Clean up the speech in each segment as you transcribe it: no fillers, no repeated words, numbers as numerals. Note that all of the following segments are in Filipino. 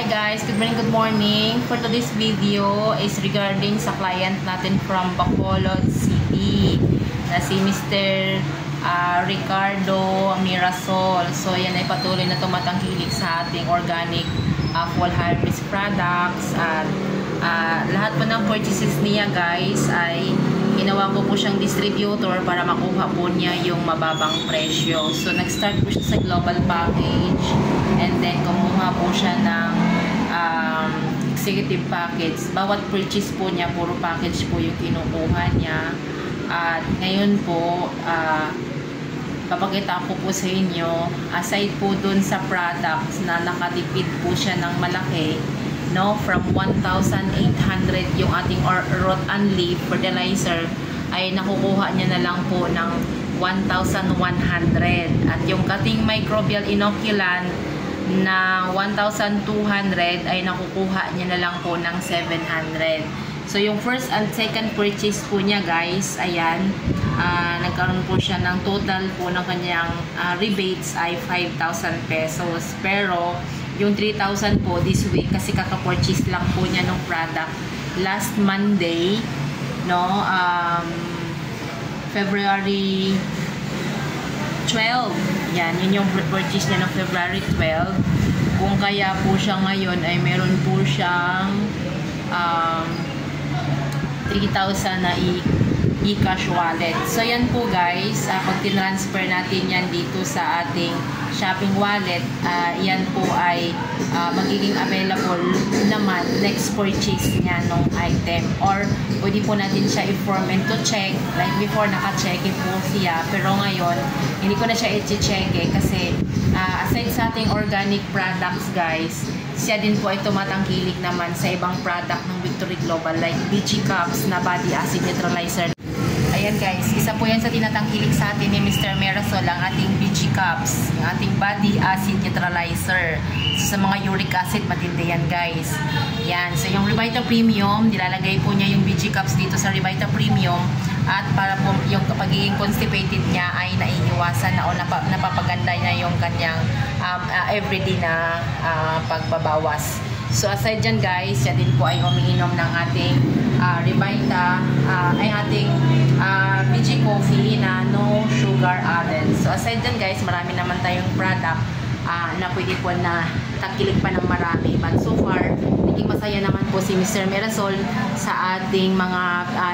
guys, good morning. For today's video is regarding sa client natin from Bacolod City na si Mr. Ricardo Mirasol. So yan ay patuloy na tumatangkilik sa ating organic full harvest products at lahat po ng purchases niya guys ay ginawa ko po siyang distributor para makuha po niya yung mababang presyo. So nag-start po siya sa global package and then kumuha po siya ng executive package. Bawat purchase po niya, puro package po yung kinukuha niya. At ngayon po, papakita ko po sa inyo, aside po dun sa products na nakatipid po siya ng malaki, no, from 1,800 yung ating root and leaf fertilizer ay nakukuha niya na lang po ng 1,100 at yung cutting microbial inoculant na 1,200 ay nakukuha niya na lang po ng 700. So yung first and second purchase po niya guys, ayan, nagkaroon po siya ng total po ng kanyang rebates ay 5,000 pesos, pero yung 3,000 po this week kasi kaka-purchase lang po niya ng product last Monday, no, February 12. Yan, yun yung purchase niya ng February 12. Kung kaya po siya ngayon ay meron po siyang 3,000 na e-cash wallet. So yan po guys, pag tinransfer natin yan dito sa ating shopping wallet, yan po ay magiging available naman next purchase niya ng item, or pwede po natin siya i-form and to check. Like before naka-check po siya, pero ngayon hindi ko na siya i-check kasi aside sa ating organic products guys, siya din po ay tumatangkilik naman sa ibang product ng Victory Global like BG Cups na body acid neutralizer. Ayan guys, isa po yan sa tinatangkilik sa atin ni Mr. Mirasol, ang ating BG Cups, ang ating body acid neutralizer. So, sa mga uric acid, matindi yan guys. Yan, so yung Revita Premium, nilalagay po niya yung BG Cups dito sa Revita Premium at para po yung pagiging constipated niya ay naiiwasan na o napapaganda niya yung kanyang everyday na pagbabawas. So aside dyan guys, siya din po ay umiinom ng ating Revita, ay ating BG Coffee na no sugar added. So aside dyan guys, marami naman tayong product na pwede po na tangkilik pa ng marami. But so far, naging masaya naman po si Mr. Mirasol sa ating mga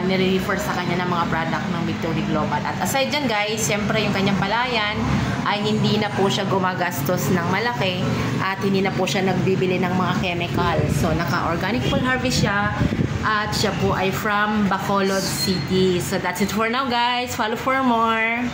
nire-refer sa kanya ng mga product ng Victory Global. At aside dyan guys, siyempre yung kanyang palayan ay hindi na po siya gumagastos ng malaki at hindi na po siya nagbibili ng mga chemical. So naka-organic full harvest siya at siya po ay from Bacolod City. So that's it for now guys. Follow for more.